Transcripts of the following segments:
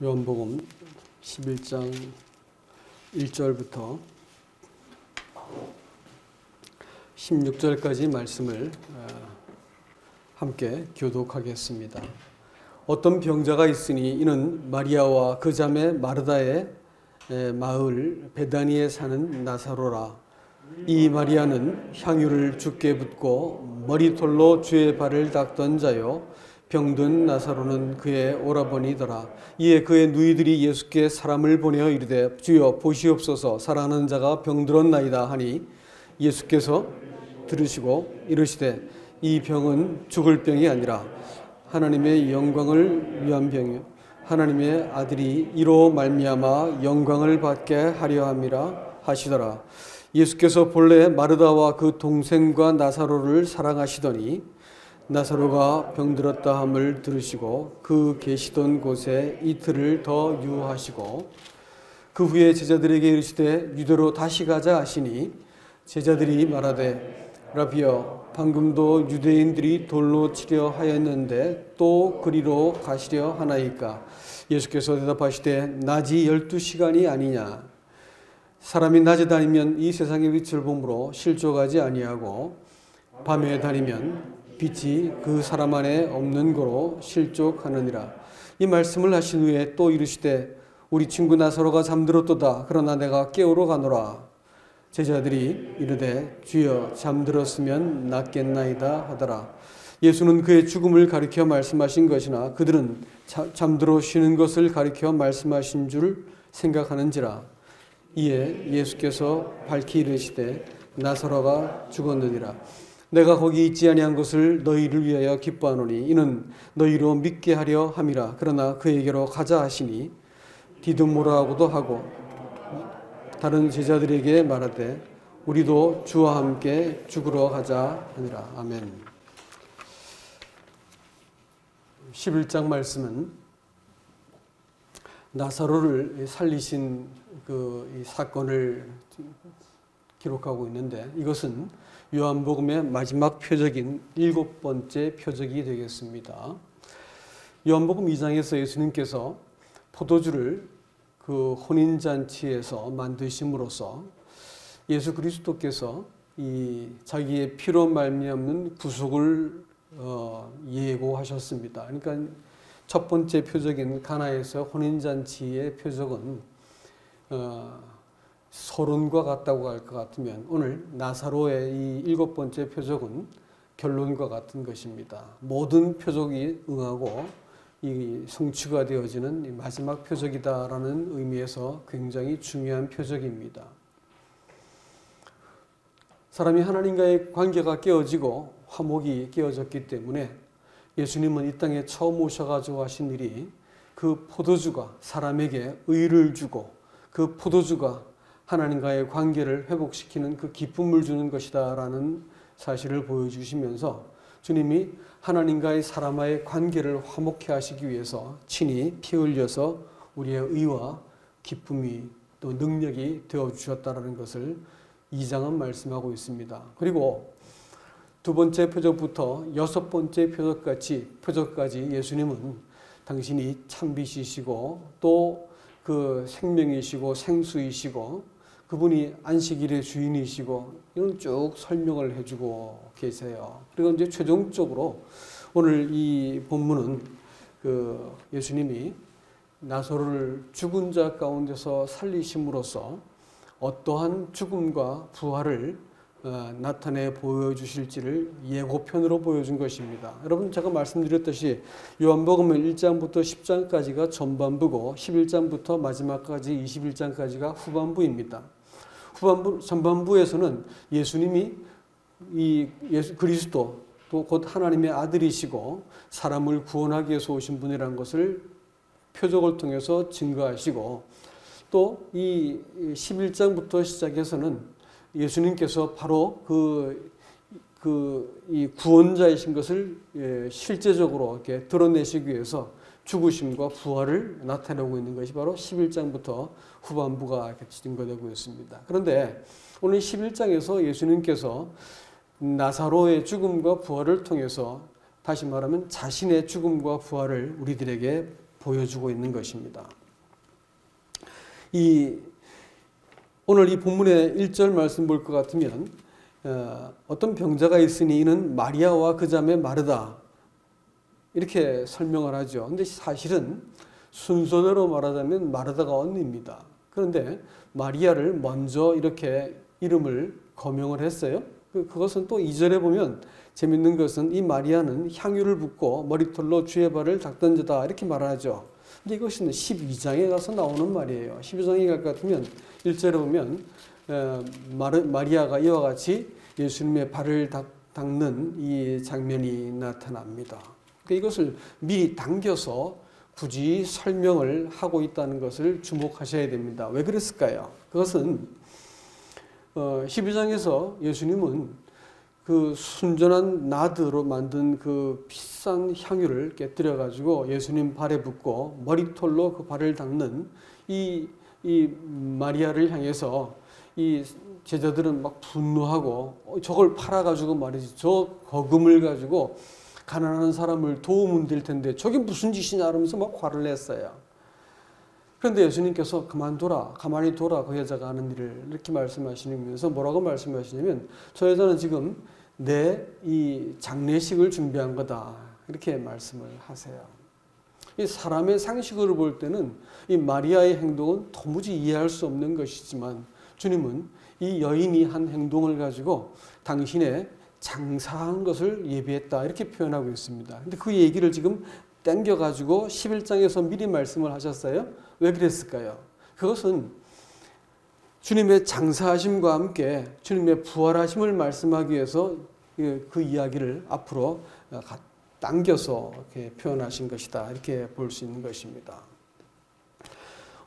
요한복음 11장 1절부터 16절까지 말씀을 함께 교독하겠습니다. 어떤 병자가 있으니 이는 마리아와 그 자매 마르다의 마을 베다니에 사는 나사로라. 이 마리아는 향유를 주께 붓고 머리털로 주의 발을 닦던 자요 병든 나사로는 그의 오라버니더라. 이에 그의 누이들이 예수께 사람을 보내어 이르되 주여 보시옵소서 살아나는 자가 병들었나이다 하니 예수께서 들으시고 이르시되 이 병은 죽을 병이 아니라 하나님의 영광을 위한 병이요 하나님의 아들이 이로 말미암아 영광을 받게 하려 함이라 하시더라. 예수께서 본래 마르다와 그 동생과 나사로를 사랑하시더니 나사로가 병들었다 함을 들으시고 그 계시던 곳에 이틀을 더 유하시고 그 후에 제자들에게 이르시되 유대로 다시 가자 하시니 제자들이 말하되 라비여 방금도 유대인들이 돌로 치려 하였는데 또 그리로 가시려 하나이까. 예수께서 대답하시되 낮이 12시간이 아니냐. 사람이 낮에 다니면 이 세상의 빛을 보므로 실족하지 아니하고 밤에 다니면 빛이 그 사람 안에 없는 거로 실족하느니라. 이 말씀을 하신 후에 또 이르시되 우리 친구 나사로가 잠들었도다. 그러나 내가 깨우러 가노라. 제자들이 이르되 주여 잠들었으면 낫겠나이다 하더라. 예수는 그의 죽음을 가리켜 말씀하신 것이나 그들은 잠들어 쉬는 것을 가리켜 말씀하신 줄 생각하는지라. 이에 예수께서 밝히 이르시되 나사로가 죽었느니라. 내가 거기 있지 아니한 것을 너희를 위하여 기뻐하노니 이는 너희로 믿게 하려 함이라. 그러나 그에게로 가자 하시니 디두모라고도 하고 다른 제자들에게 말하되 우리도 주와 함께 죽으러 가자 하니라. 아멘. 11장 말씀은 나사로를 살리신 이 사건을 기록하고 있는데 이것은 요한복음의 마지막 표적인 7번째 표적이 되겠습니다. 요한복음 2장에서 예수님께서 포도주를 그 혼인잔치에서 만드심으로써 예수 그리스도께서 이 자기의 피로 말미암는 구속을 예고하셨습니다. 그러니까 첫 번째 표적인 가나에서 혼인잔치의 표적은 서론과 같다고 할 것 같으면 오늘 나사로의 이 7번째 표적은 결론과 같은 것입니다. 모든 표적이 응하고 이 성취가 되어지는 이 마지막 표적이다라는 의미에서 굉장히 중요한 표적입니다. 사람이 하나님과의 관계가 깨어지고 화목이 깨어졌기 때문에 예수님은 이 땅에 처음 오셔가지고 하신 일이 그 포도주가 사람에게 의를 주고 그 포도주가 하나님과의 관계를 회복시키는 그 기쁨을 주는 것이다 라는 사실을 보여주시면서 주님이 하나님과의 사람과의 관계를 화목케 하시기 위해서 친히 피 흘려서 우리의 의와 기쁨이 또 능력이 되어주셨다는 것을 2장은 말씀하고 있습니다. 그리고 두 번째 표적부터 6번째 표적까지 예수님은 당신이 참빛이시고 또 그 생명이시고 생수이시고 그분이 안식일의 주인이시고 이런 쭉 설명을 해주고 계세요. 그리고 이제 최종적으로 오늘 이 본문은 그 예수님이 나사로를 죽은 자 가운데서 살리심으로써 어떠한 죽음과 부활을 나타내 보여주실지를 예고편으로 보여준 것입니다. 여러분 제가 말씀드렸듯이 요한복음은 1장부터 10장까지가 전반부고 11장부터 마지막까지 21장까지가 후반부입니다. 전반부에서는 예수님이 이 예수 그리스도 또 곧 하나님의 아들이시고 사람을 구원하기 위해서 오신 분이라는 것을 표적을 통해서 증거하시고 또 이 11장부터 시작해서는 예수님께서 바로 이 구원자이신 것을 실제적으로 이렇게 드러내시기 위해서 죽으심과 부활을 나타내고 있는 것이 바로 11장부터 후반부가 증거되고 있습니다. 그런데 오늘 11장에서 예수님께서 나사로의 죽음과 부활을 통해서 다시 말하면 자신의 죽음과 부활을 우리들에게 보여주고 있는 것입니다. 오늘 이 본문의 1절 말씀 볼 것 같으면 어떤 병자가 있으니 이는 마리아와 그 자매 마르다 이렇게 설명을 하죠. 근데 사실은 순서대로 말하자면 마르다가 언니입니다. 그런데 마리아를 먼저 이렇게 이름을 거명을 했어요. 그것은 또 2절에 보면 재밌는 것은 이 마리아는 향유를 붓고 머리털로 주의 발을 닦던 자다 이렇게 말하죠. 근데 이것은 12장에 가서 나오는 말이에요. 12장에 갈 것 같으면 1절에 보면 마리아가 이와 같이 예수님의 발을 닦는 이 장면이 나타납니다. 이것을 미리 당겨서 굳이 설명을 하고 있다는 것을 주목하셔야 됩니다. 왜 그랬을까요? 그것은 12장에서 예수님은 그 순전한 나드로 만든 그 비싼 향유를 깨뜨려 가지고 예수님 발에 붓고 머리털로 그 발을 닦는 이 마리아를 향해서 이 제자들은 막 분노하고 저걸 팔아 가지고 말이지 저 거금을 가지고 가난한 사람을 도우면 될 텐데 저게 무슨 짓이냐 하면서 막 화를 냈어요. 그런데 예수님께서 그만둬라, 가만히 둬라, 그 여자가 하는 일을 이렇게 말씀하시면서 뭐라고 말씀하시냐면 저 여자는 지금 내 이 장례식을 준비한 거다 이렇게 말씀을 하세요. 이 사람의 상식으로 볼 때는 이 마리아의 행동은 도무지 이해할 수 없는 것이지만 주님은 이 여인이 한 행동을 가지고 당신의 장사한 것을 예비했다 이렇게 표현하고 있습니다. 근데 그 얘기를 지금 땡겨가지고 11장에서 미리 말씀을 하셨어요. 왜 그랬을까요? 그것은 주님의 장사하심과 함께 주님의 부활하심을 말씀하기 위해서 그 이야기를 앞으로 당겨서 이렇게 표현하신 것이다 이렇게 볼 수 있는 것입니다.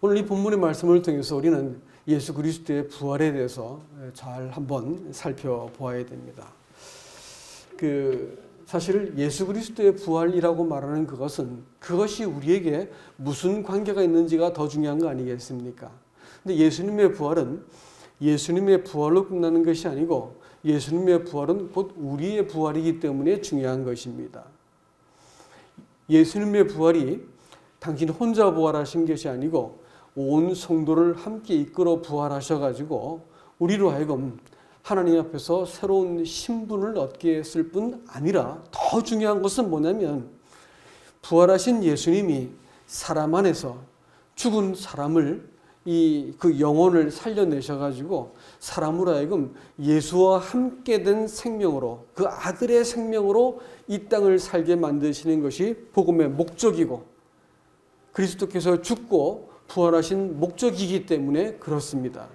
오늘 이 본문의 말씀을 통해서 우리는 예수 그리스도의 부활에 대해서 잘 한번 살펴보아야 됩니다. 사실 예수 그리스도의 부활이라고 말하는 그것이 우리에게 무슨 관계가 있는지가 더 중요한 거 아니겠습니까? 근데 예수님의 부활은 예수님의 부활로 끝나는 것이 아니고 예수님의 부활은 곧 우리의 부활이기 때문에 중요한 것입니다. 예수님의 부활이 당신 혼자 부활하신 것이 아니고 온 성도를 함께 이끌어 부활하셔가지고 우리로 하여금 하나님 앞에서 새로운 신분을 얻게 했을 뿐 아니라 더 중요한 것은 뭐냐면 부활하신 예수님이 사람 안에서 죽은 사람을 그 영혼을 살려내셔가지고 사람으로 하여금 예수와 함께 된 생명으로 그 아들의 생명으로 이 땅을 살게 만드시는 것이 복음의 목적이고 그리스도께서 죽고 부활하신 목적이기 때문에 그렇습니다.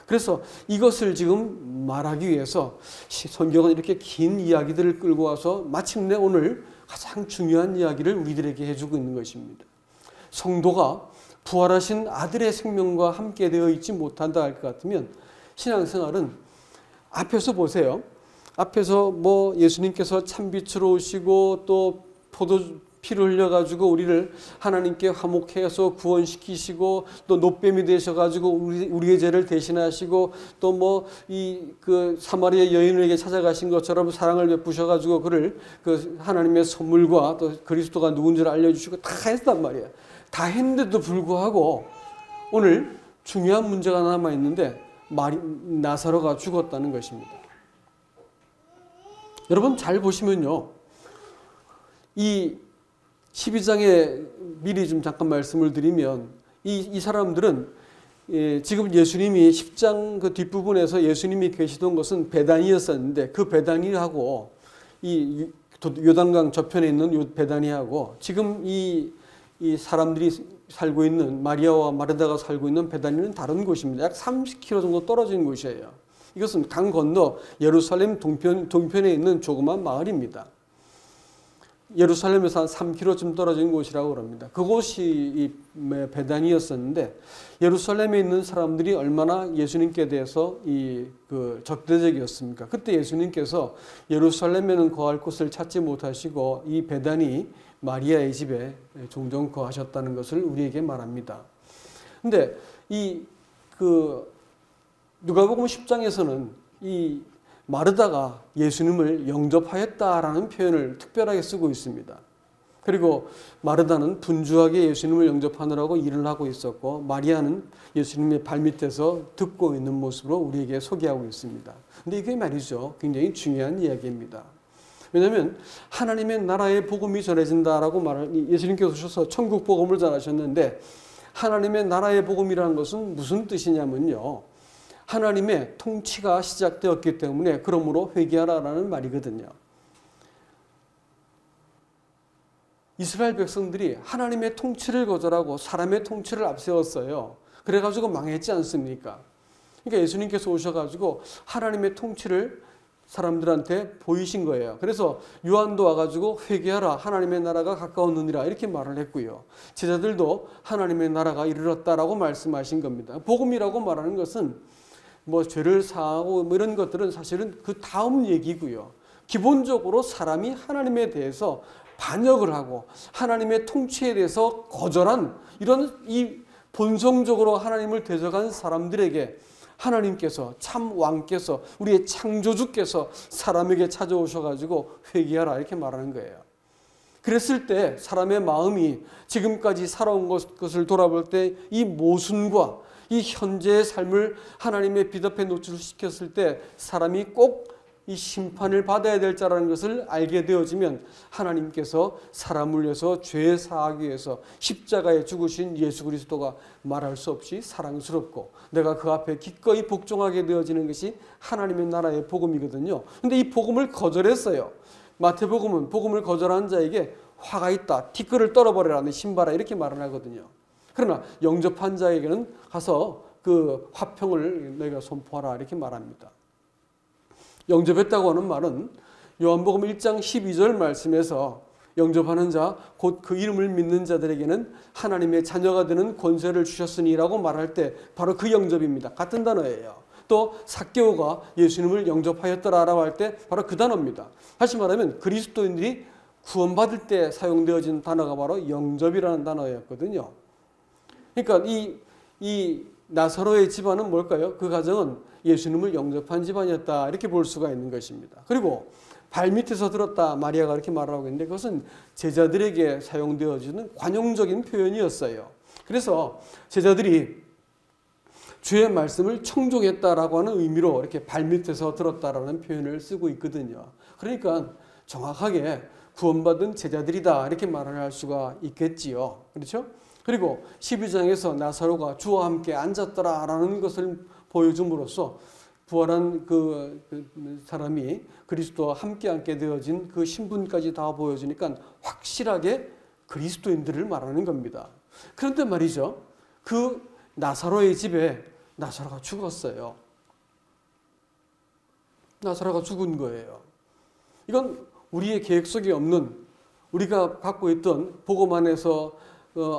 그래서 이것을 지금 말하기 위해서 성경은 이렇게 긴 이야기들을 끌고 와서 마침내 오늘 가장 중요한 이야기를 우리들에게 해주고 있는 것입니다. 성도가 부활하신 아들의 생명과 함께 되어 있지 못한다 할 것 같으면 신앙생활은 앞에서 보세요. 앞에서 뭐 예수님께서 참빛으로 오시고 또 피를 흘려가지고 우리를 하나님께 화목해서 구원시키시고 또 노뱀이 되셔가지고 우리의 죄를 대신하시고 또 뭐 그 사마리아 여인에게 찾아가신 것처럼 사랑을 베푸셔가지고 그를 그 하나님의 선물과 또 그리스도가 누군지를 알려주시고 다 했단 말이에요. 다 했는데도 불구하고 오늘 중요한 문제가 남아 있는데 나사로가 죽었다는 것입니다. 여러분 잘 보시면요, 이 12장에 미리 좀 잠깐 말씀을 드리면 이 사람들은 지금 예수님이 10장 그 뒷부분에서 예수님이 계시던 것은 베다니였었는데 그 베다니하고 이 요단강 저편에 있는 요 베다니하고 지금 이 사람들이 살고 있는 마리아와 마르다가 살고 있는 베다니는 다른 곳입니다. 약 30km 정도 떨어진 곳이에요. 이것은 강 건너 예루살렘 동편에 있는 조그만 마을입니다. 예루살렘에서 한 3km쯤 떨어진 곳이라고 합니다. 그곳이 이 베다니였었는데 예루살렘에 있는 사람들이 얼마나 예수님께 대해서 그 적대적이었습니까? 그때 예수님께서 예루살렘에는 거할 곳을 찾지 못하시고 이 베다니 마리아의 집에 종종 거하셨다는 것을 우리에게 말합니다. 근데 누가복음 10장에서는 이 마르다가 예수님을 영접하였다라는 표현을 특별하게 쓰고 있습니다. 그리고 마르다는 분주하게 예수님을 영접하느라고 일을 하고 있었고 마리아는 예수님의 발밑에서 듣고 있는 모습으로 우리에게 소개하고 있습니다. 근데 이게 말이죠. 굉장히 중요한 이야기입니다. 왜냐하면 하나님의 나라의 복음이 전해진다라고 예수님께서 오셔서 천국 복음을 전하셨는데 하나님의 나라의 복음이라는 것은 무슨 뜻이냐면요. 하나님의 통치가 시작되었기 때문에 그러므로 회개하라라는 말이거든요. 이스라엘 백성들이 하나님의 통치를 거절하고 사람의 통치를 앞세웠어요. 그래가지고 망했지 않습니까? 그러니까 예수님께서 오셔가지고 하나님의 통치를 사람들한테 보이신 거예요. 그래서 요한도 와가지고 회개하라 하나님의 나라가 가까웠느니라 이렇게 말을 했고요. 제자들도 하나님의 나라가 이르렀다라고 말씀하신 겁니다. 복음이라고 말하는 것은 뭐 죄를 사하고 뭐 이런 것들은 사실은 그 다음 얘기고요. 기본적으로 사람이 하나님에 대해서 반역을 하고 하나님의 통치에 대해서 거절한 이런 이 본성적으로 하나님을 대적한 사람들에게 하나님께서 참 왕께서 우리의 창조주께서 사람에게 찾아오셔가지고 회개하라 이렇게 말하는 거예요. 그랬을 때 사람의 마음이 지금까지 살아온 것을 돌아볼 때 이 모순과 이 현재의 삶을 하나님의 빛 앞에 노출시켰을 때 사람이 꼭 이 심판을 받아야 될 자라는 것을 알게 되어지면 하나님께서 사람을 위해서 죄 사하기 위해서 십자가에 죽으신 예수 그리스도가 말할 수 없이 사랑스럽고 내가 그 앞에 기꺼이 복종하게 되어지는 것이 하나님의 나라의 복음이거든요. 그런데 이 복음을 거절했어요. 마태복음은 복음을 거절한 자에게 화가 있다. 티끌을 떨어버려라는 신바라 이렇게 말을 하거든요. 그러나 영접한 자에게는 가서 그 화평을 너희가 선포하라 이렇게 말합니다. 영접했다고 하는 말은 요한복음 1장 12절 말씀에서 영접하는 자, 곧 그 이름을 믿는 자들에게는 하나님의 자녀가 되는 권세를 주셨으니라고 말할 때 바로 그 영접입니다. 같은 단어예요. 또 삭개오가 예수님을 영접하였더라라고 할 때 바로 그 단어입니다. 다시 말하면 그리스도인들이 구원받을 때 사용되어진 단어가 바로 영접이라는 단어였거든요. 그러니까 이 나사로의 집안은 뭘까요? 그 가정은 예수님을 영접한 집안이었다 이렇게 볼 수가 있는 것입니다. 그리고 발밑에서 들었다 마리아가 이렇게 말하고 있는데 그것은 제자들에게 사용되어지는 관용적인 표현이었어요. 그래서 제자들이 주의 말씀을 청종했다라고 하는 의미로 이렇게 발밑에서 들었다라는 표현을 쓰고 있거든요. 그러니까 정확하게 구원받은 제자들이다 이렇게 말을 할 수가 있겠지요. 그렇죠? 그리고 12장에서 나사로가 주와 함께 앉았더라라는 것을 보여줌으로써 부활한 그 사람이 그리스도와 함께 앉게 되어진 그 신분까지 다 보여주니까 확실하게 그리스도인들을 말하는 겁니다. 그런데 말이죠. 그 나사로의 집에 나사로가 죽었어요. 나사로가 죽은 거예요. 이건 우리의 계획 속에 없는 우리가 갖고 있던 복음 안에서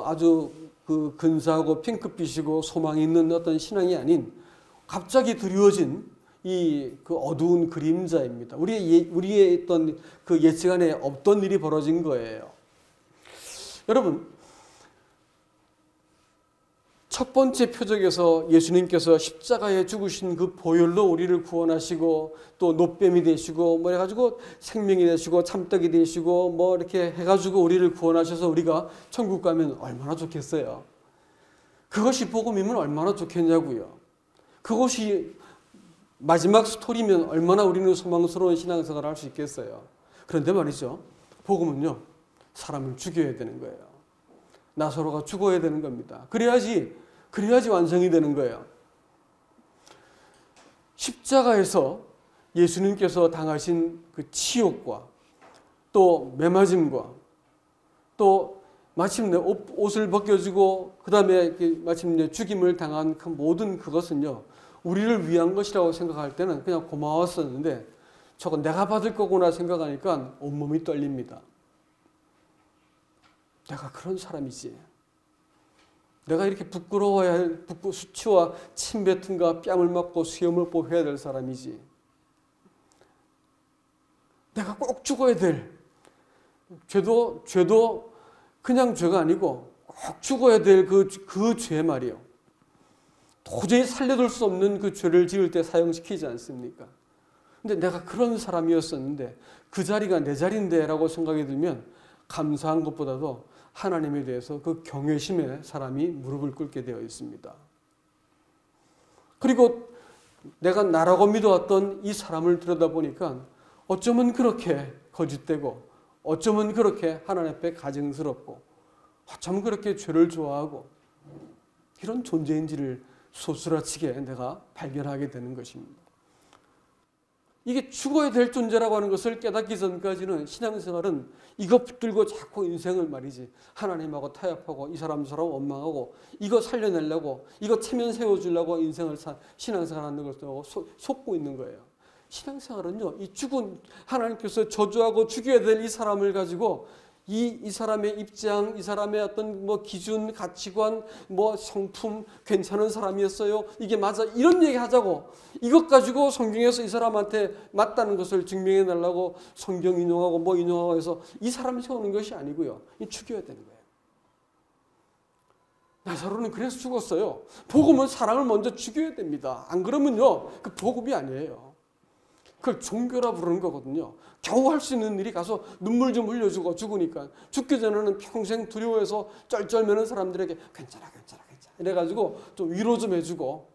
아주 그 근사하고 핑크빛이고 소망이 있는 어떤 신앙이 아닌 갑자기 드리워진 그 어두운 그림자입니다. 우리의 어떤 그 예측 안에 없던 일이 벌어진 거예요. 여러분, 첫 번째 표적에서 예수님께서 십자가에 죽으신 그 보혈로 우리를 구원하시고 또 노뱀이 되시고 뭐 해가지고 생명이 되시고 참떡이 되시고 뭐 이렇게 해가지고 우리를 구원하셔서 우리가 천국 가면 얼마나 좋겠어요. 그것이 복음이면 얼마나 좋겠냐고요. 그것이 마지막 스토리면 얼마나 우리는 소망스러운 신앙생활을 할 수 있겠어요. 그런데 말이죠. 복음은요. 사람을 죽여야 되는 거예요. 나사로가 죽어야 되는 겁니다. 그래야지 완성이 되는 거예요. 십자가에서 예수님께서 당하신 그 치욕과 또 매맞음과 또 마침내 옷을 벗겨주고 그 다음에 마침내 죽임을 당한 그 모든 그것은요. 우리를 위한 것이라고 생각할 때는 그냥 고마웠었는데 저건 내가 받을 거구나 생각하니까 온몸이 떨립니다. 내가 그런 사람이지. 내가 이렇게 부끄러워야 할 수치와 침뱉음과 뺨을 맞고 수염을 뽑혀야 될 사람이지. 내가 꼭 죽어야 될 죄도 그냥 죄가 아니고 꼭 죽어야 될 그 죄 말이요. 도저히 살려둘 수 없는 그 죄를 지을 때 사용시키지 않습니까? 근데 내가 그런 사람이었었는데 그 자리가 내 자리인데 라고 생각이 들면 감사한 것보다도 하나님에 대해서 그 경외심에 사람이 무릎을 꿇게 되어 있습니다. 그리고 내가 나라고 믿어왔던 이 사람을 들여다보니까 어쩌면 그렇게 거짓되고 어쩌면 그렇게 하나님 앞에 가증스럽고 어쩌면 그렇게 죄를 좋아하고 이런 존재인지를 소스라치게 내가 발견하게 되는 것입니다. 이게 죽어야 될 존재라고 하는 것을 깨닫기 전까지는 신앙생활은 이거 붙들고 자꾸 인생을 말이지 하나님하고 타협하고 이 사람 원망하고 이거 살려내려고 이거 체면 세워주려고 인생을 신앙생활하는 것을 속고 있는 거예요. 신앙생활은요, 이 죽은 하나님께서 저주하고 죽여야 될 이 사람을 가지고 이 사람의 입장, 이 사람의 어떤 뭐 기준, 가치관, 뭐 성품, 괜찮은 사람이었어요. 이게 맞아. 이런 얘기 하자고. 이것 가지고 성경에서 이 사람한테 맞다는 것을 증명해 달라고 성경 인용하고 뭐 인용하고 해서 이 사람을 세우는 것이 아니고요. 죽여야 되는 거예요. 나사로는 그래서 죽었어요. 복음은 사람을 먼저 죽여야 됩니다. 안 그러면요, 그 복음이 아니에요. 그걸 종교라 부르는 거거든요. 겨우 할 수 있는 일이 가서 눈물 좀 흘려주고 죽으니까 죽기 전에는 평생 두려워해서 쩔쩔매는 사람들에게 괜찮아 이래가지고 좀 위로 좀 해주고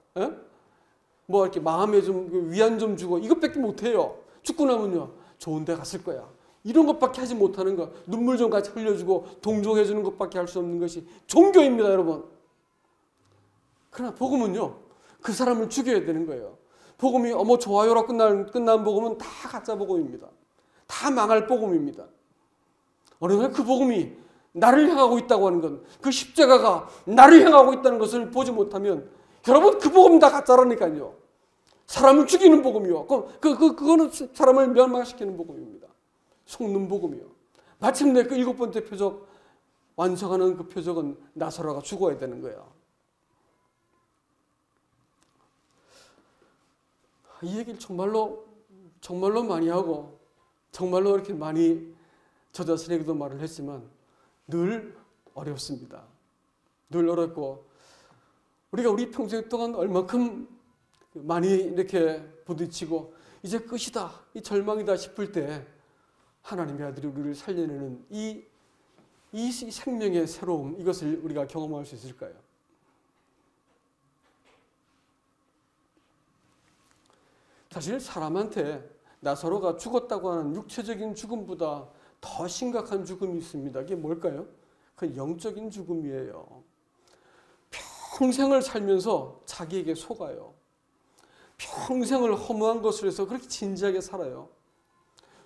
뭐 이렇게 마음에 좀 위안 좀 주고 이것밖에 못해요. 죽고 나면요 좋은 데 갔을 거야. 이런 것밖에 하지 못하는 거, 눈물 좀 같이 흘려주고 동정해주는 것밖에 할 수 없는 것이 종교입니다, 여러분. 그러나 복음은요 그 사람을 죽여야 되는 거예요. 복음이 어머 좋아요로 끝난 복음은 다 가짜 복음입니다. 다 망할 복음입니다. 어느 날 그 복음이 나를 향하고 있다고 하는 건, 그 십자가가 나를 향하고 있다는 것을 보지 못하면 여러분 그 복음 다 가짜라니까요. 사람을 죽이는 복음이요. 그거는 사람을 멸망시키는 복음입니다. 속는 복음이요. 마침내 그 7번째 표적 완성하는 그 표적은 나사로가 죽어야 되는 거예요. 이 얘기를 정말로 많이 하고 정말로 이렇게 많이 저 자신에게도 말을 했지만 늘 어렵습니다. 늘 어렵고 우리가 우리 평생 동안 얼마큼 많이 이렇게 부딪히고 이제 끝이다, 이 절망이다 싶을 때 하나님의 아들이 우리를 살려내는 이 생명의 새로움, 이것을 우리가 경험할 수 있을까요? 사실 사람한테 나사로가 죽었다고 하는 육체적인 죽음보다 더 심각한 죽음이 있습니다. 그게 뭘까요? 그 영적인 죽음이에요. 평생을 살면서 자기에게 속아요. 평생을 허무한 것을 해서 그렇게 진지하게 살아요.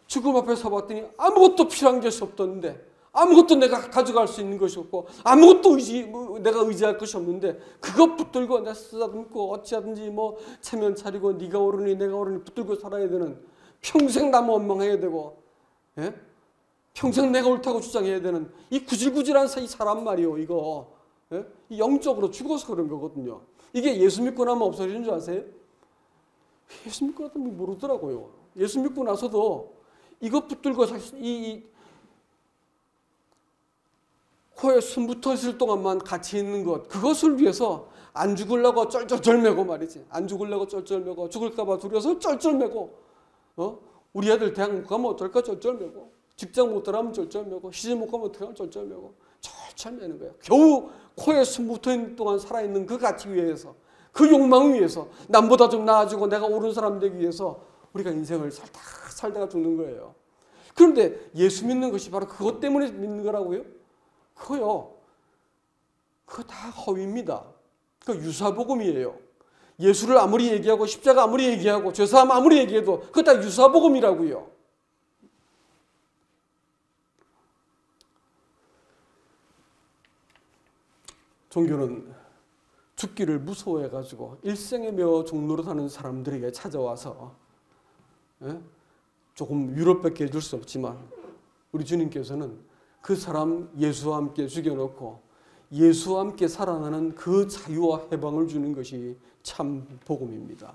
죽음 앞에 서봤더니 아무것도 필요한 것이 없던데, 아무것도 내가 가져갈 수 있는 것이 없고 아무것도 내가 의지할 것이 없는데 그것 붙들고 내가 쓰다듬고 어찌하든지 뭐 체면 차리고 네가 오르니 내가 오르니 붙들고 살아야 되는, 평생 남 원망해야 되고 평생 내가 옳다고 주장해야 되는 이 구질구질한 이 사람 말이요. 이거 영적으로 죽어서 그런 거거든요. 이게 예수 믿고 나면 없어지는 줄 아세요? 예수 믿고 나면 모르더라고요. 예수 믿고 나서도 이것 붙들고 코에 숨 붙어 있을 동안만 같이 있는 것, 그것을 위해서 안 죽으려고 쩔쩔매고 말이지. 안 죽으려고 쩔쩔매고, 죽을까 봐 두려워서 쩔쩔매고, 우리 아들 대학 못 가면 어떨까 쩔쩔매고, 직장 못 들어가면 쩔쩔매고, 시집 못 가면 어떡하면 쩔쩔매고, 쩔쩔매는 거예요. 겨우 코에 숨 붙어 있는 동안 살아있는 그 가치 위해서, 그 욕망 위해서, 남보다 좀 나아지고 내가 옳은 사람 되기 위해서 우리가 인생을 살다가 죽는 거예요. 그런데 예수 믿는 것이 바로 그것 때문에 믿는 거라고요? 그거 다 허위입니다. 그 유사복음이에요. 예수를 아무리 얘기하고 십자가 아무리 얘기하고 죄사함 아무리 얘기해도 그거 다 유사복음이라고요. 종교는 죽기를 무서워해가지고 일생에 매어 종로로 사는 사람들에게 찾아와서 조금 위로밖에 해줄 수 없지만 우리 주님께서는 그 사람 예수와 함께 죽여놓고 예수와 함께 살아나는 그 자유와 해방을 주는 것이 참 복음입니다.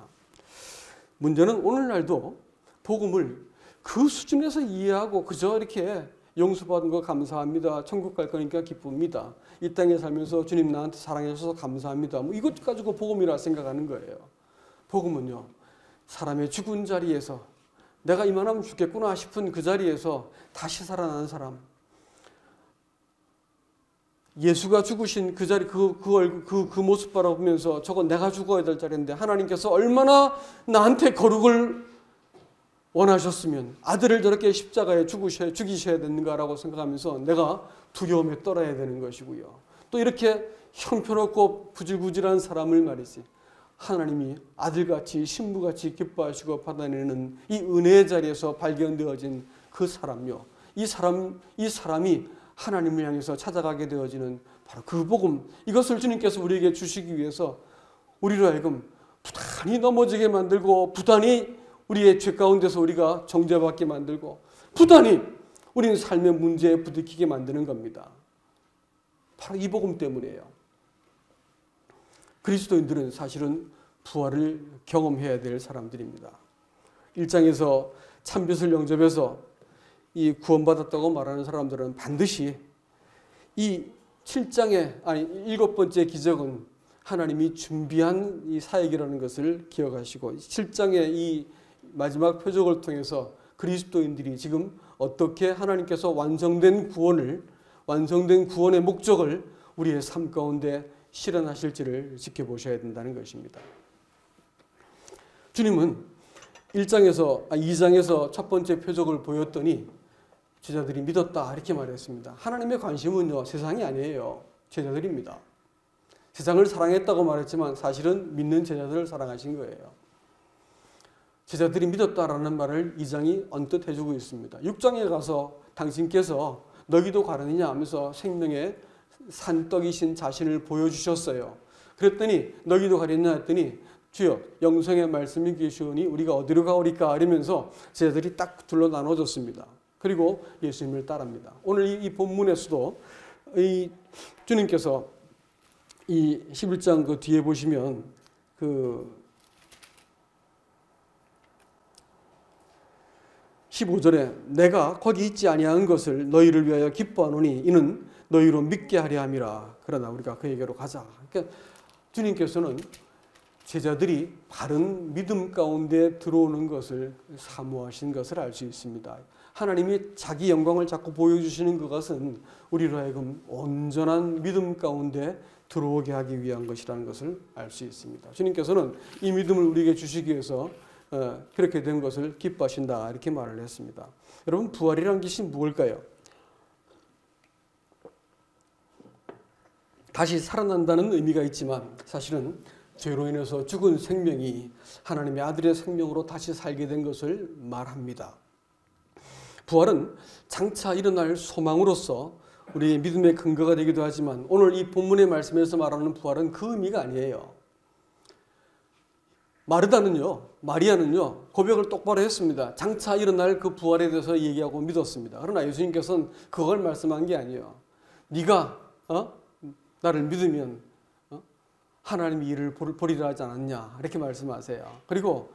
문제는 오늘날도 복음을 그 수준에서 이해하고 그저 이렇게 용서받은 거 감사합니다. 천국 갈 거니까 기쁩니다. 이 땅에 살면서 주님 나한테 사랑해 주셔서 감사합니다. 뭐 이것 가지고 복음이라 생각하는 거예요. 복음은요, 사람의 죽은 자리에서 내가 이만하면 죽겠구나 싶은 그 자리에서 다시 살아나는 사람, 예수가 죽으신 그 자리, 그 모습 바라보면서 저거 내가 죽어야 될 자리인데 하나님께서 얼마나 나한테 거룩을 원하셨으면 아들을 저렇게 십자가에 죽이셔야 되는가라고 생각하면서 내가 두려움에 떨어야 되는 것이고요. 또 이렇게 형편없고 부질부질한 사람을 말이지 하나님이 아들같이 신부같이 기뻐하시고 받아내는 이 은혜의 자리에서 발견되어진 그 사람요. 이 사람이 하나님을 향해서 찾아가게 되어지는 바로 그 복음, 이것을 주님께서 우리에게 주시기 위해서 우리로 하여금 부단히 넘어지게 만들고 부단히 우리의 죄 가운데서 우리가 정죄받게 만들고 부단히 우리는 삶의 문제에 부딪히게 만드는 겁니다. 바로 이 복음 때문이에요. 그리스도인들은 사실은 부활을 경험해야 될 사람들입니다. 1장에서 참빛을 영접해서 이 구원받았다고 말하는 사람들은 반드시 이 7장의 아니 7번째 기적은 하나님이 준비한 이 사역이라는 것을 기억하시고 7장의 이 마지막 표적을 통해서 그리스도인들이 지금 어떻게 하나님께서 완성된 구원의 목적을 우리의 삶 가운데 실현하실지를 지켜보셔야 된다는 것입니다. 주님은 2장에서 첫 번째 표적을 보였더니 제자들이 믿었다 이렇게 말했습니다. 하나님의 관심은요 세상이 아니에요. 제자들입니다. 세상을 사랑했다고 말했지만 사실은 믿는 제자들을 사랑하신 거예요. 제자들이 믿었다라는 말을 2장이 언뜻 해주고 있습니다. 6장에 가서 당신께서 너희도 가느냐 하면서 생명의 산떡이신 자신을 보여주셨어요. 그랬더니 너희도 가느냐 했더니 주여 영생의 말씀이 계시오니 우리가 어디로 가오리까 이러면서 제자들이 딱 둘로 나눠졌습니다. 그리고 예수님을 따릅니다. 오늘 이 본문에서도 이 주님께서 이 11장 그 뒤에 보시면 그 15절에 내가 거기 있지 아니한 것을 너희를 위하여 기뻐하노니 이는 너희로 믿게 하려 함이라. 그러나 우리가 그에게로 가자. 그러니까 주님께서는 제자들이 바른 믿음 가운데 들어오는 것을 사모하신 것을 알 수 있습니다. 하나님이 자기 영광을 자꾸 보여주시는 그것은 우리로 하여금 온전한 믿음 가운데 들어오게 하기 위한 것이라는 것을 알 수 있습니다. 주님께서는 이 믿음을 우리에게 주시기 위해서 그렇게 된 것을 기뻐하신다 이렇게 말을 했습니다. 여러분 부활이라는 것이 무엇일까요? 다시 살아난다는 의미가 있지만 사실은 죄로 인해서 죽은 생명이 하나님의 아들의 생명으로 다시 살게 된 것을 말합니다. 부활은 장차 일어날 소망으로서 우리의 믿음의 근거가 되기도 하지만 오늘 이 본문의 말씀에서 말하는 부활은 그 의미가 아니에요. 마리아는요 고백을 똑바로 했습니다. 장차 일어날 그 부활에 대해서 얘기하고 믿었습니다. 그러나 예수님께서는 그걸 말씀한 게 아니에요. 네가 나를 믿으면 하나님이 이를 보리라 하지 않았냐 이렇게 말씀하세요. 그리고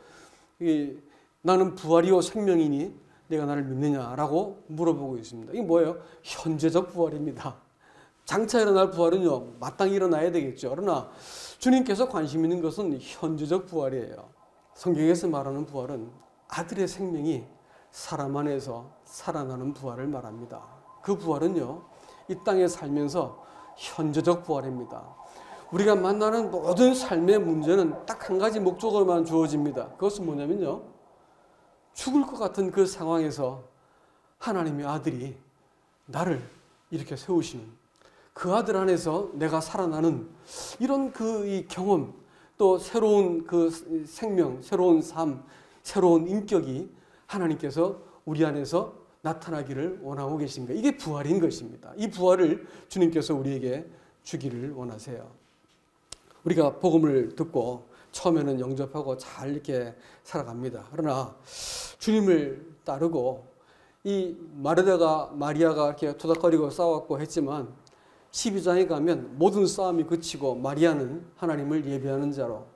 나는 부활이요 생명이니 내가 나를 믿느냐라고 물어보고 있습니다. 이게 뭐예요? 현재적 부활입니다. 장차 일어날 부활은요 마땅히 일어나야 되겠죠. 그러나 주님께서 관심 있는 것은 현재적 부활이에요. 성경에서 말하는 부활은 아들의 생명이 사람 안에서 살아나는 부활을 말합니다. 그 부활은요 이 땅에 살면서 현재적 부활입니다. 우리가 만나는 모든 삶의 문제는 딱 한 가지 목적으로만 주어집니다. 그것은 뭐냐면요 죽을 것 같은 그 상황에서 하나님의 아들이 나를 이렇게 세우시는 그 아들 안에서 내가 살아나는 이런 이 경험 또 새로운 그 생명, 새로운 삶, 새로운 인격이 하나님께서 우리 안에서 나타나기를 원하고 계신 거예요. 이게 부활인 것입니다. 이 부활을 주님께서 우리에게 주기를 원하세요. 우리가 복음을 듣고 처음에는 영접하고 잘 이렇게 살아갑니다. 그러나 주님을 따르고 이 마리아가 이렇게 토닥거리고 싸웠고 했지만 12장에 가면 모든 싸움이 그치고 마리아는 하나님을 예배하는 자로,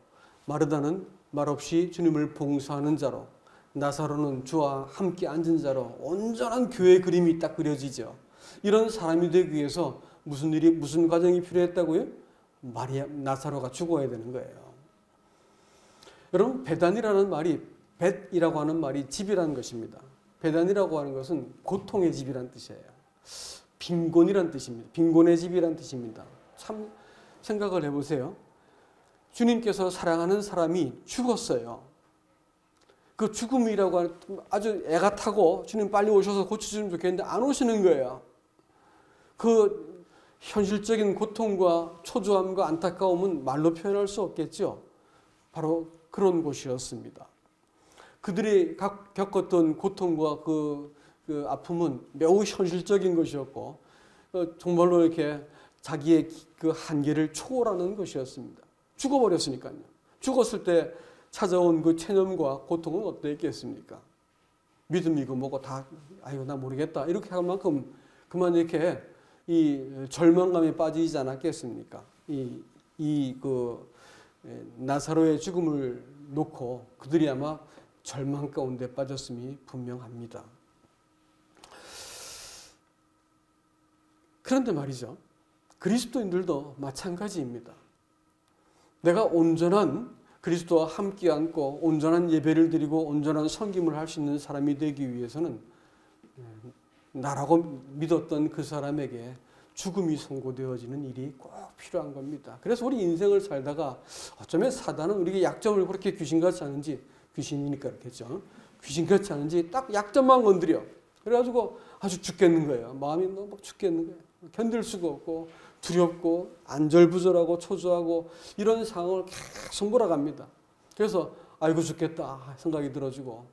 마르다는 말없이 주님을 봉사하는 자로, 나사로는 주와 함께 앉은 자로 온전한 교회 그림이 딱 그려지죠. 이런 사람이 되기 위해서 무슨 과정이 필요했다고요? 나사로가 죽어야 되는 거예요. 여러분 베단이라는 말이 벳이라고 하는 말이 집이라는 것입니다. 베단이라고 하는 것은 고통의 집이라는 뜻이에요. 빈곤이란 뜻입니다. 빈곤의 집이란 뜻입니다. 참 생각을 해보세요. 주님께서 사랑하는 사람이 죽었어요. 그 죽음이라고 아주 애가 타고 주님 빨리 오셔서 고쳐주면 좋겠는데 안 오시는 거예요. 그 현실적인 고통과 초조함과 안타까움은 말로 표현할 수 없겠죠. 바로 그런 곳이었습니다. 그들이 겪었던 고통과 그 아픔은 매우 현실적인 것이었고 정말로 이렇게 자기의 그 한계를 초월하는 것이었습니다. 죽어버렸으니까요. 죽었을 때 찾아온 그 체념과 고통은 어떠했겠습니까? 믿음이고 뭐고 다 아이고 나 모르겠다 이렇게 할 만큼 그만 이렇게 이 절망감에 빠지지 않았겠습니까? 그 나사로의 죽음을 놓고 그들이 아마 절망 가운데 빠졌음이 분명합니다. 그런데 말이죠. 그리스도인들도 마찬가지입니다. 내가 온전한 그리스도와 함께 앉고 온전한 예배를 드리고 온전한 섬김을 할 수 있는 사람이 되기 위해서는 나라고 믿었던 그 사람에게 죽음이 선고되어지는 일이 꼭 필요한 겁니다. 그래서 우리 인생을 살다가 어쩌면 사단은 우리에게 약점을 그렇게 귀신같이 하는지, 귀신이니까 그렇겠죠. 귀신같이 하는지 딱 약점만 건드려. 그래가지고 아주 죽겠는 거예요. 마음이 너무 죽겠는 거예요. 견딜 수가 없고 두렵고 안절부절하고 초조하고 이런 상황을 계속 몰아갑니다. 그래서 아이고 죽겠다 생각이 들어지고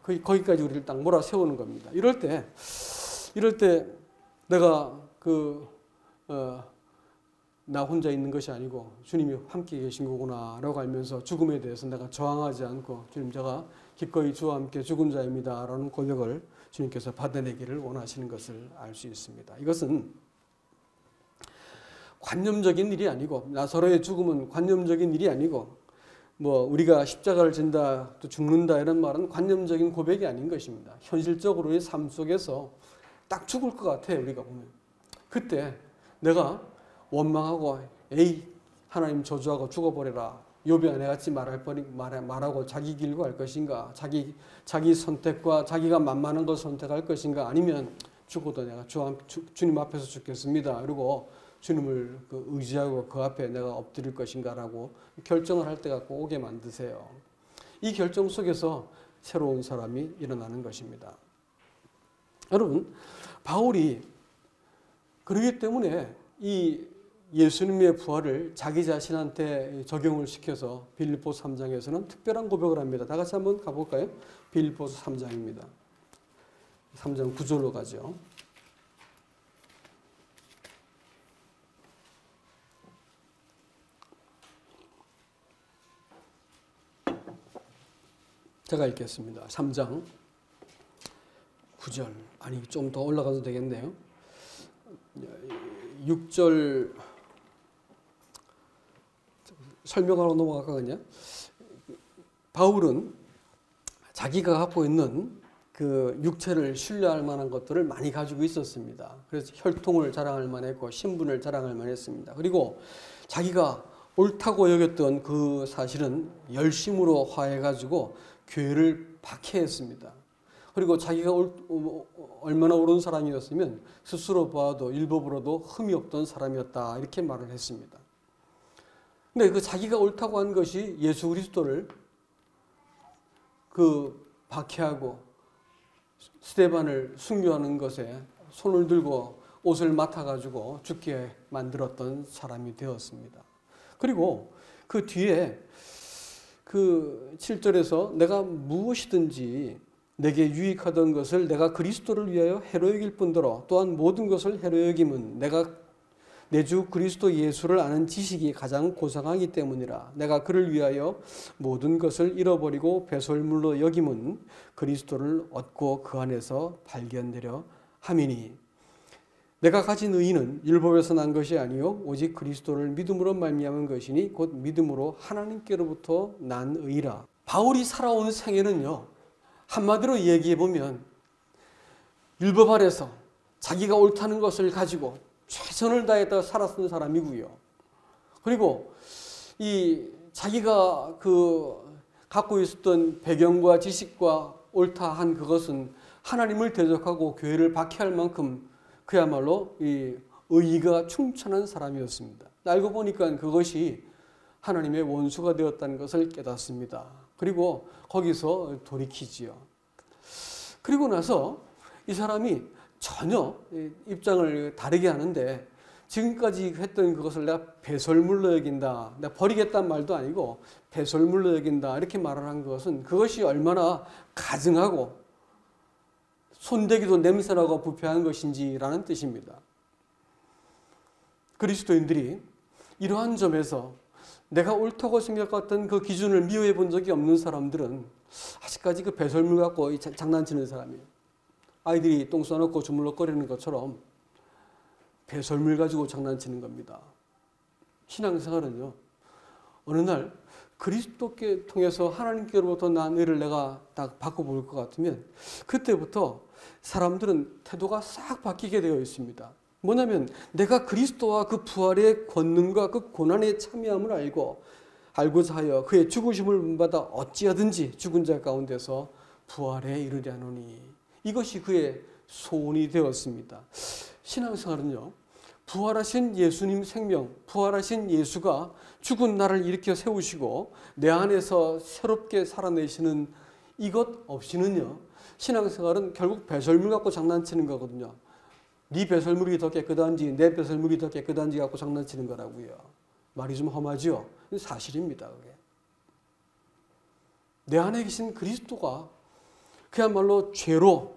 거기까지 우리를 딱 몰아세우는 겁니다. 이럴 때 내가 나 혼자 있는 것이 아니고 주님이 함께 계신 거구나 라고 알면서 죽음에 대해서 내가 저항하지 않고 주님 제가 기꺼이 주와 함께 죽은 자입니다 라는 고백을 주님께서 받아내기를 원하시는 것을 알 수 있습니다. 이것은 관념적인 일이 아니고 나사로의 죽음은 관념적인 일이 아니고 우리가 십자가를 진다 또 죽는다 이런 말은 관념적인 고백이 아닌 것입니다. 현실적으로 우리 삶 속에서 딱 죽을 것 같아요. 우리가 보면 그때 내가 원망하고 에이 하나님 저주하고 죽어버려라 욥이 아내같이 말하고 자기 길고 갈 것인가 자기 선택과 자기가 만만한 걸 선택할 것인가 아니면 죽어도 내가 주님 앞에서 죽겠습니다. 그리고 주님을 의지하고 그 앞에 내가 엎드릴 것인가 라고 결정을 할 때가 꼭 오게 만드세요. 이 결정 속에서 새로운 사람이 일어나는 것입니다. 여러분 바울이 그러기 때문에 이 예수님의 부활을 자기 자신한테 적용을 시켜서 빌립보서 3장에서는 특별한 고백을 합니다. 다 같이 한번 가볼까요? 빌립보서 3장입니다. 3장 9절로 가죠. 제가 읽겠습니다. 3장 9절 아니 좀 더 올라가도 되겠네요. 6절 설명하러 넘어갈까 그냥? 바울은 자기가 갖고 있는 그 육체를 신뢰할 만한 것들을 많이 가지고 있었습니다. 그래서 혈통을 자랑할 만했고 신분을 자랑할 만했습니다. 그리고 자기가 옳다고 여겼던 그 사실은 열심으로 화해가지고 교회를 박해했습니다. 그리고 자기가 얼마나 옳은 사람이었으면 스스로 봐도 일법으로도 흠이 없던 사람이었다 이렇게 말을 했습니다. 근데 그 자기가 옳다고 한 것이 예수 그리스도를 박해하고 스데반을 순교하는 것에 손을 들고 옷을 맡아가지고 죽게 만들었던 사람이 되었습니다. 그리고 그 뒤에 그 7절에서 내가 무엇이든지 내게 유익하던 것을 내가 그리스도를 위하여 해로 여길 뿐더러 또한 모든 것을 해로 여김은 내가 내 주 그리스도 예수를 아는 지식이 가장 고상하기 때문이라. 내가 그를 위하여 모든 것을 잃어버리고 배설물로 여김은 그리스도를 얻고 그 안에서 발견되려 함이니 내가 가진 의의는 율법에서 난 것이 아니요 오직 그리스도를 믿음으로 말미암은 것이니 곧 믿음으로 하나님께로부터 난 의라. 바울이 살아온 생애는요 한마디로 얘기해 보면 율법 아래서 자기가 옳다는 것을 가지고 최선을 다했다 살았던 사람이고요. 그리고 이 자기가 갖고 있었던 배경과 지식과 옳다 한 그것은 하나님을 대적하고 교회를 박해할 만큼 그야말로 이 의의가 충천한 사람이었습니다. 알고 보니까 그것이 하나님의 원수가 되었다는 것을 깨닫습니다. 그리고 거기서 돌이키지요. 그리고 나서 이 사람이 전혀 입장을 다르게 하는데, 지금까지 했던 그것을 내가 배설물로 여긴다, 내가 버리겠다는 말도 아니고 배설물로 여긴다 이렇게 말을 한 것은 그것이 얼마나 가증하고 손대기도 냄새나고 부패한 것인지라는 뜻입니다. 그리스도인들이 이러한 점에서 내가 옳다고 생각했던 그 기준을 미워해 본 적이 없는 사람들은 아직까지 그 배설물 갖고 장난치는 사람이에요. 아이들이 똥 싸놓고 주물럭거리는 것처럼 배설물 가지고 장난치는 겁니다. 신앙생활은요, 어느 날 그리스도께 통해서 하나님께로부터 난 의를 내가 딱 바꿔볼 것 같으면 그때부터 사람들은 태도가 싹 바뀌게 되어 있습니다. 뭐냐면 내가 그리스도와 그 부활의 권능과 그 고난에 참여함을 알고자 하여 그의 죽으심을 받아 어찌하든지 죽은 자 가운데서 부활에 이르려노니, 이것이 그의 소원이 되었습니다. 신앙생활은요, 부활하신 예수님 생명, 부활하신 예수가 죽은 나를 일으켜 세우시고 내 안에서 새롭게 살아내시는 이것 없이는요, 신앙생활은 결국 배설물 갖고 장난치는 거거든요. 네 배설물이 더 깨끗한지 내 배설물이 더 깨끗한지 갖고 장난치는 거라고요. 말이 좀 험하죠? 사실입니다. 그게. 내 안에 계신 그리스도가 그야말로 죄로,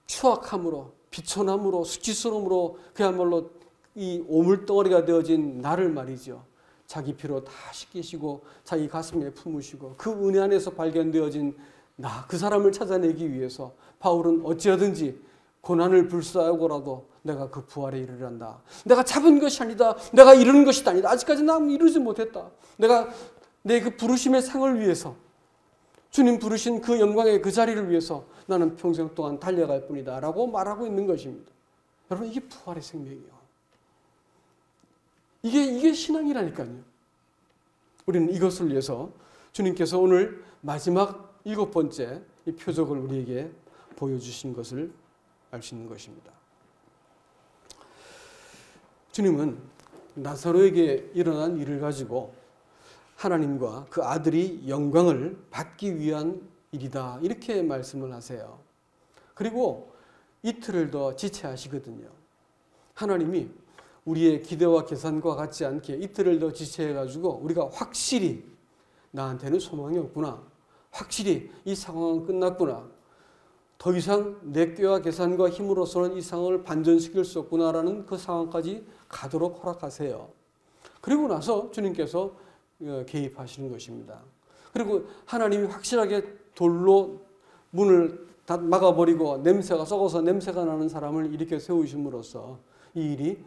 추악함으로, 비천함으로, 수치스러움으로 그야말로 이 오물덩어리가 되어진 나를 말이죠. 자기 피로 다 씻기시고 자기 가슴에 품으시고 그 은혜 안에서 발견되어진 나, 그 사람을 찾아내기 위해서 바울은 어찌하든지 고난을 불사하고라도 내가 그 부활에 이르란다. 내가 잡은 것이 아니다. 내가 이루는 것이 아니다. 아직까지 난 이루지 못했다. 내가 내 그 부르심의 상을 위해서, 주님 부르신 그 영광의 그 자리를 위해서 나는 평생 동안 달려갈 뿐이다 라고 말하고 있는 것입니다. 여러분, 이게 부활의 생명이에요. 이게 신앙이라니까요. 우리는 이것을 위해서 주님께서 오늘 마지막 7번째 이 표적을 우리에게 보여주신 것을 알 수 있는 것입니다. 주님은 나사로에게 일어난 일을 가지고 하나님과 그 아들이 영광을 받기 위한 일이다, 이렇게 말씀을 하세요. 그리고 이틀을 더 지체하시거든요. 하나님이 우리의 기대와 계산과 같지 않게 이틀을 더 지체해가지고 우리가 확실히 나한테는 소망이 없구나, 확실히 이 상황은 끝났구나, 더 이상 내 꾀와 계산과 힘으로서는 이 상황을 반전시킬 수 없구나라는 그 상황까지 가도록 허락하세요. 그리고 나서 주님께서 개입하시는 것입니다. 그리고 하나님이 확실하게 돌로 문을 다 막아버리고 냄새가 썩어서 냄새가 나는 사람을 일으켜 세우심으로써 이 일이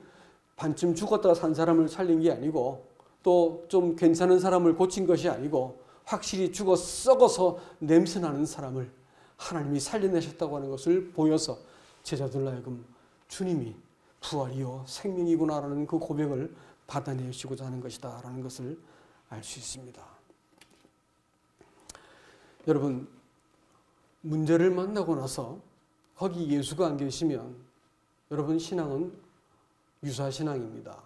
반쯤 죽었다가 산 사람을 살린 게 아니고 또 좀 괜찮은 사람을 고친 것이 아니고 확실히 죽어 썩어서 냄새나는 사람을 하나님이 살려내셨다고 하는 것을 보여서 제자들로 하여금 주님이 부활이요 생명이구나라는 그 고백을 받아내시고자 하는 것이다 라는 것을 알 수 있습니다. 여러분, 문제를 만나고 나서 거기 예수가 안 계시면 여러분 신앙은 유사신앙입니다.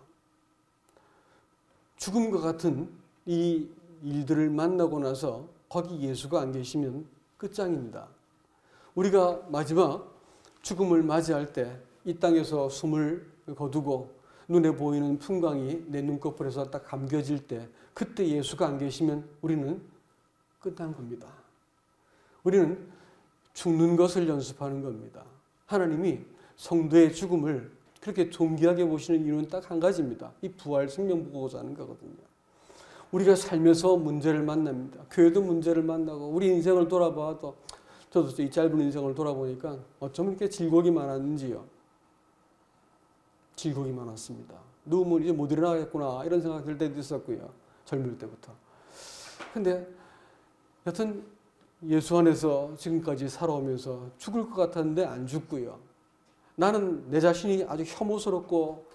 죽음과 같은 이 일들을 만나고 나서 거기 예수가 안 계시면 끝장입니다. 우리가 마지막 죽음을 맞이할 때 이 땅에서 숨을 거두고 눈에 보이는 풍광이 내 눈꺼풀에서 딱 감겨질 때 그때 예수가 안 계시면 우리는 끝난 겁니다. 우리는 죽는 것을 연습하는 겁니다. 하나님이 성도의 죽음을 그렇게 존귀하게 보시는 이유는 딱 한 가지입니다. 이 부활 생명 보고자 하는 거거든요. 우리가 살면서 문제를 만납니다. 교회도 문제를 만나고 우리 인생을 돌아봐도 저도 이 짧은 인생을 돌아보니까 어쩌면 이렇게 질곡이 많았는지요. 질곡이 많았습니다. 누우면 이제 못 일어나겠구나 이런 생각 들 때도 있었고요. 젊을 때부터. 근데 여튼 예수 안에서 지금까지 살아오면서 죽을 것 같았는데 안 죽고요. 나는 내 자신이 아주 혐오스럽고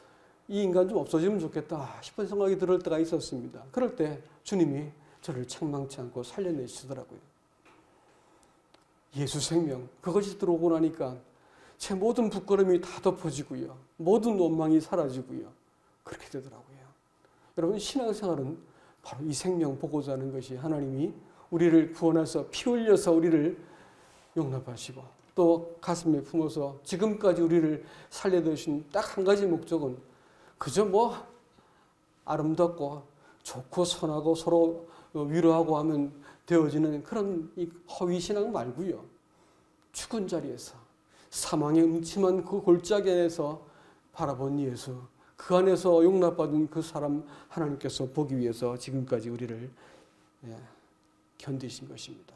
이 인간 좀 없어지면 좋겠다 싶은 생각이 들을 때가 있었습니다. 그럴 때 주님이 저를 책망치 않고 살려내시더라고요. 예수 생명, 그것이 들어오고 나니까 제 모든 부끄러움이 다 덮어지고요. 모든 원망이 사라지고요. 그렇게 되더라고요. 여러분, 신앙생활은 바로 이 생명 보고자 하는 것이 하나님이 우리를 구원해서 피 흘려서 우리를 용납하시고 또 가슴에 품어서 지금까지 우리를 살려두신 딱 한 가지 목적은 그저 아름답고 좋고 선하고 서로 위로하고 하면 되어지는 그런 이 허위신앙 말고요. 죽은 자리에서 사망의 음침한 그 골짜기에서 바라본 예수, 그 안에서 용납받은 그 사람 하나님께서 보기 위해서 지금까지 우리를 견디신 것입니다.